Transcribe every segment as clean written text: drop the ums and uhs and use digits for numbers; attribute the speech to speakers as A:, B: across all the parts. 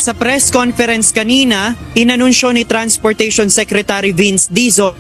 A: Sa press conference kanina, inanunsyo ni Transportation Secretary Vince Dizon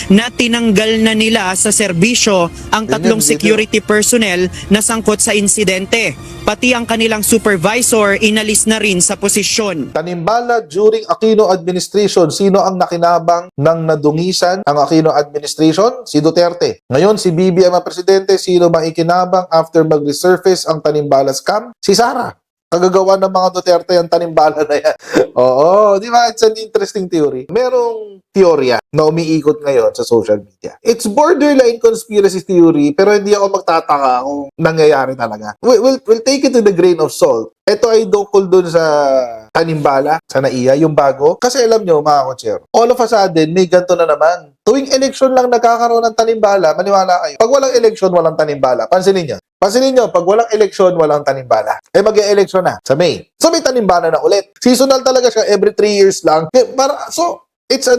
A: na tinanggal na nila sa serbisyo ang tatlong security personnel na sangkot sa insidente. Pati ang kanilang supervisor inalis na rin sa posisyon.
B: Tanimbala during Aquino administration, sino ang nakinabang ng nadungisan ang Aquino administration? Si Duterte. Ngayon, si BBM ang presidente, sino bang ikinabang after mag-resurface ang Tanimbala scam? Si Sara. Kagagawa ng mga Duterte ang tanimbala na yan. Oo, di ba? It's an interesting theory. Merong teorya na umiikot ngayon sa social media. It's borderline conspiracy theory, pero hindi ako magtataka kung nangyayari talaga. We'll take it with a grain of salt. Ito ay tukol dun sa Tanimbala, sa NAIA, yung bago. Kasi alam nyo, mga kotser, all of a sudden, may ganito na naman. Tuwing election lang nagkakaroon ng Tanimbala, maniwala kayo. Pag walang election, walang Tanimbala. Pansinin nyo. Pansinin nyo, pag walang eleksyon, walang Tanimbala. Eh, mag-e-election na sa May. So, may Tanimbala na ulit. Seasonal talaga siya, every 3 years lang. So, it's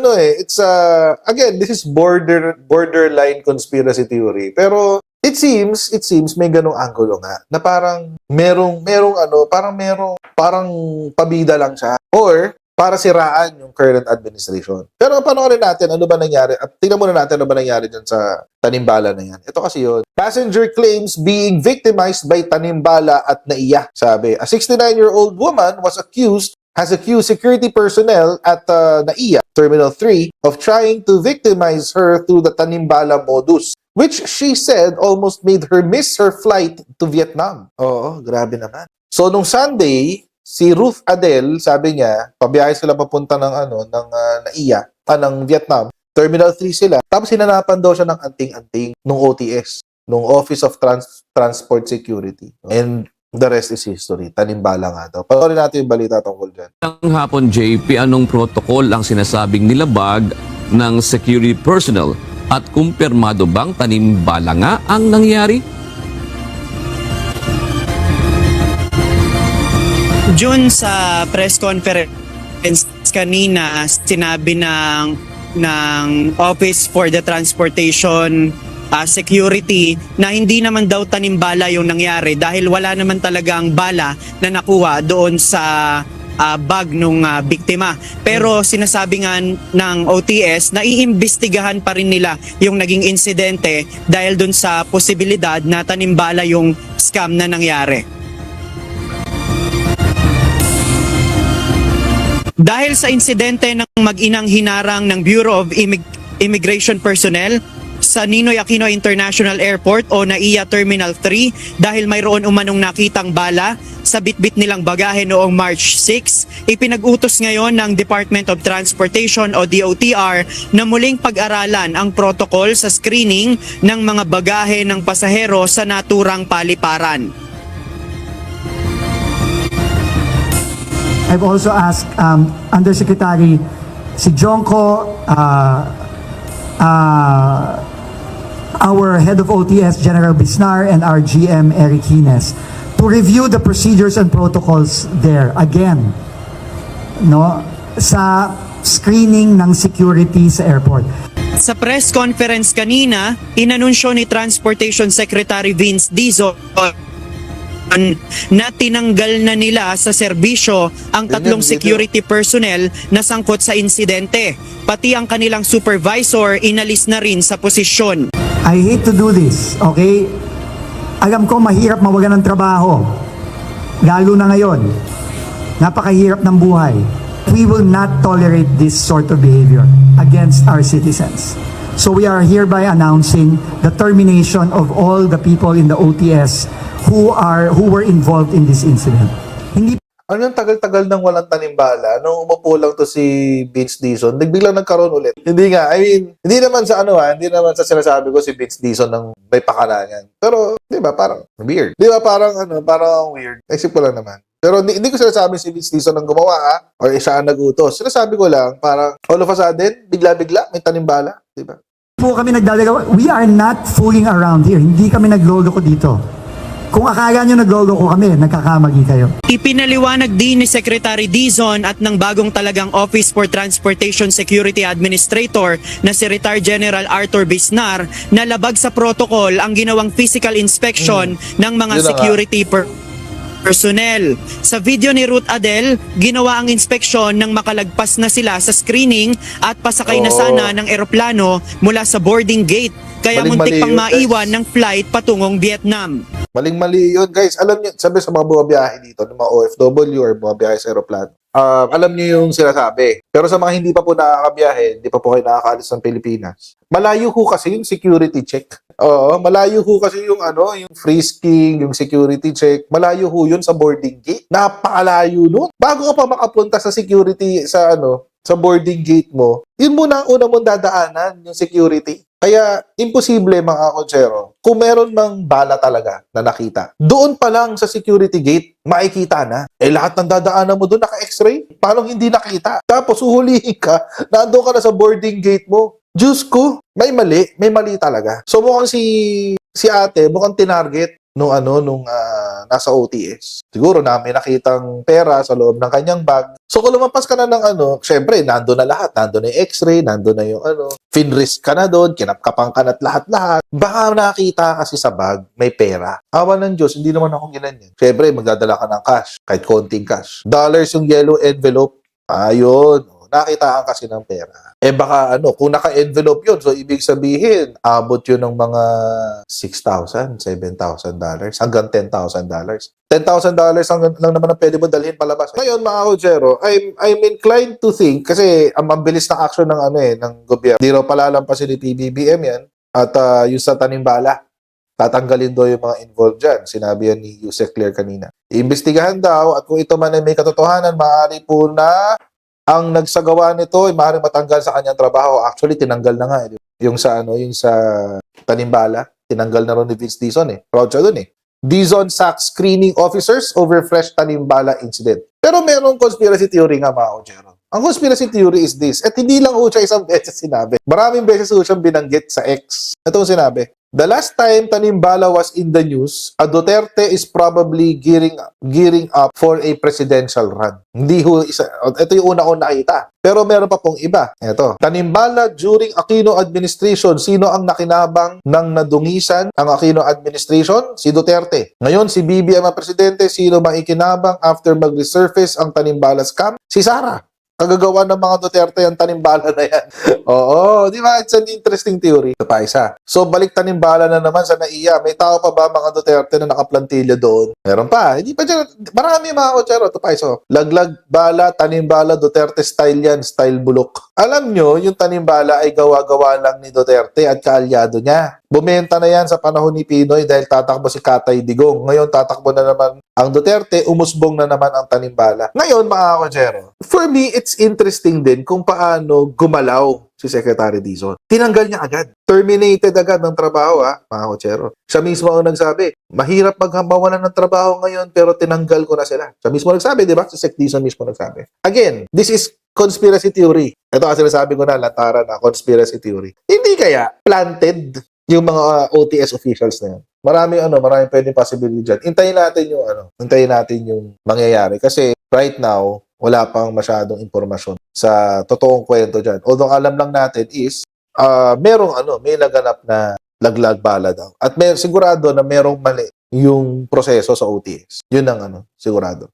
B: again, this is borderline conspiracy theory. Pero, it seems may ganong angulo nga na parang merong parang pabida lang siya or para siraan yung current administration. Pero panoorin natin ano ba nangyari at tingnan muna natin ano ba nangyari dyan sa Tanimbala na yan. Ito kasi yun. Passenger claims being victimized by Tanimbala at NAIA. Sabi, a 69-year-old woman has accused security personnel at NAIA, Terminal 3, of trying to victimize her through the Tanimbala modus, which she said almost made her miss her flight to Vietnam. Oo, grabe naman. So, nung Sunday, si Ruth Adele, sabi niya, pabiyahe sila papunta ng NAIA, ng Vietnam. Terminal 3 sila. Tapos hinanapan daw siya ng anting-anting nung OTS, nung Office of Transport Security. And the rest is history. Tanimbala nga daw. Panoorin natin yung balita tungkol dyan.
C: Ang hapon, JP, anong protocol ang sinasabing nilabag ng security personnel at kumpirmado bang tanimbala nga ang nangyari?
A: June sa press conference kanina, sinabi ng Office for the Transportation Security na hindi naman daw tanimbala yung nangyari dahil wala naman talagang bala na nakuha doon sa bag nung biktima. Pero sinasabi nga ng OTS na iimbestigahan pa rin nila yung naging insidente dahil doon sa posibilidad na tanimbala yung scam na nangyari. Dahil sa insidente ng mag-inang hinarang ng Bureau of Immigration Personnel sa Ninoy Aquino International Airport o NAIA Terminal 3 dahil mayroon umanong nakitang bala sa bitbit nilang bagahe noong March 6, ipinag-utos ngayon ng Department of Transportation o DOTR na muling pag-aralan ang protocol sa screening ng mga bagahe ng pasahero sa naturang paliparan.
D: I've also asked Undersecretary si Jonko, our head of OTS, General Bisnar, and our GM, Eric Hines, to review the procedures and protocols there again, no, sa screening ng security sa airport.
A: Sa press conference kanina, inanunsyo ni Transportation Secretary Vince Dizon na tinanggal na nila sa serbisyo ang tatlong security personnel na sangkot sa insidente. Pati ang kanilang supervisor inalis na rin sa posisyon.
D: I hate to do this, okay? Alam ko mahirap mawagan ng trabaho. Lalo na ngayon. Napakahirap ng buhay. We will not tolerate this sort of behavior against our citizens. So we are hereby announcing the termination of all the people in the OTS who were involved in this incident.
B: Ano yung tagal-tagal nang walang tanimbala? Nung umupo lang to si Vince Dizon, biglang nagkaroon ulit. Hindi nga, hindi naman sa sinasabi ko si Vince Dizon ng may pakalangan. Pero, di ba, parang weird. Di ba, parang weird. Naisip ko lang naman. Pero hindi ko sinasabi si Vince Dizon ang gumawa, or siya ang nagutos. Sinasabi ko lang, parang all of a sudden, bigla-bigla, may tanimbala. Di ba?
D: Po kami nagdadagawa. We are not fooling around here. Hindi kami nagloloko dito. Kung akala nyo nagloloko kami, nagkakamali kayo.
A: Ipinaliwanag din ni Secretary Dizon at ng bagong talagang Office for Transportation Security Administrator na si Retired General Arthur Bisnar na labag sa protocol ang ginawang physical inspection ng mga security personnel. Sa video ni Ruth Adel, ginawa ang inspeksyon nang makalagpas na sila sa screening at pasakay na sana ng eroplano mula sa boarding gate. Kaya
B: Maling-mali
A: muntik pang
B: yun,
A: maiwan
B: guys.
A: ng flight patungong Vietnam.
B: Maling-mali yun, guys. Alam niyo, sabi sa mga bumabiyahe dito, ng mga OFW or bumabiyahe sa aeroplano, alam niyo yung sinasabi. Pero sa mga hindi pa po nakakabiyahe, hindi pa po kayo nakakaalis ng Pilipinas, malayo ho kasi yung security check. Oo, malayo ho kasi yung yung frisking, yung security check, malayo ho yun sa boarding gate. Napakalayo nun. Bago ka pa makapunta sa security, sa boarding gate mo, yun muna ang una mong dadaanan, yung security. Kaya, imposible mga konsyero, kung meron mang bala talaga na nakita, doon pa lang sa security gate, makikita na. Lahat ng dadaanan mo doon naka-x-ray. Paano hindi nakita? Tapos, uhulihin ka, nandun ka na sa boarding gate mo. Diyos ko, may mali talaga. So, mukhang si ate, mukhang tinarget nung nasa OTS. Siguro na may nakitang pera sa loob ng kanyang bag. So kung lumampas ka na ng syempre, nando na lahat. Nando na yung x-ray, nando na yung finrisk ka na doon, kinapkapan ka na at lahat-lahat. Baka nakita kasi sa bag, may pera. Awa ng Diyos, hindi naman ako ginanyan. Syempre, magdadala ka ng cash, kahit konting cash. Dollars yung yellow envelope. Ayun. Nakitaan kasi ng pera. Baka kung naka-envelope yun, so ibig sabihin, abot yun ng mga $6,000, $7,000, hanggang $10,000. $10,000 lang naman ang pwede mo dalhin palabas. Ngayon, mga Kojero, I'm inclined to think, kasi ang mabilis na action ng gobyerno, di raw palalampasin ni PBBM yan, at yung sa Tanimbala, tatanggalin daw yung mga involved dyan. Sinabi yan ni Yusek Claire kanina. Iimbestigahan daw, at kung ito man ay may katotohanan, maaari po na ang nagsagawa nito ay maaaring matanggal sa kanyang trabaho. Actually, tinanggal na nga. Yung sa Tanimbala, tinanggal na ron ni Vince Dizon Proud siya dun Dizon sacks screening officers over fresh Tanimbala incident. Pero merong conspiracy theory nga, mga Ojero. Ang conspiracy theory is this, at hindi lang siya isang beses sinabi. Maraming beses siyang binanggit sa X. Ito ang sinabi. The last time Tanimbala was in the news, a Duterte is probably gearing up for a presidential run. Hindi ito yung una kong nakita. Pero meron pa pong iba. Ito. Tanimbala during Aquino administration. Sino ang nakinabang ng nadungisan ang Aquino administration? Si Duterte. Ngayon, si BBM ang presidente. Sino maikinabang after mag-resurface ang Tanimbala scam? Si Sara. Kagagawa ng mga Duterte ang Tanimbala na yan. Oo, di ba? It's an interesting theory. Ito pa isa. So, balik Tanimbala na naman sa NAIA. May tao pa ba mga Duterte na nakaplantilla doon? Meron pa. Hindi pa dyan. Marami mga Kojero. Ito pa isa. Laglag, bala, Tanimbala, Duterte style yan. Style bulok. Alam nyo, yung Tanimbala ay gawa-gawa lang ni Duterte at kaalyado niya. Bumenta na yan sa panahon ni Pinoy dahil tatakbo si Katay Digong. Ngayon, tatakbo na naman ang Duterte, umusbong na naman ang Tanimbala. Ngayon, mga Kojero, for me, it's interesting din kung paano gumalaw si Secretary Dizon. Tinanggal niya agad. Terminated agad ng trabaho, mga Kojero. Siya mismo ang nagsabi, mahirap maghambawalan ng trabaho ngayon pero tinanggal ko na sila. Siya mismo nagsabi, di ba? Si Sec Dizon mismo nagsabi. Again, this is conspiracy theory. Ito kasi sinasabi ko na, lantaran na conspiracy theory. Hindi kaya planted yung mga OTS officials na yan. Maraming pwedeng possibility dyan. Hintayin natin yung mangyayari. Kasi right now, wala pang masyadong impormasyon sa totoong kwento dyan. Although alam lang natin is, may naganap na laglag bala daw. At sigurado na merong mali yung proseso sa OTS. Yun ang sigurado.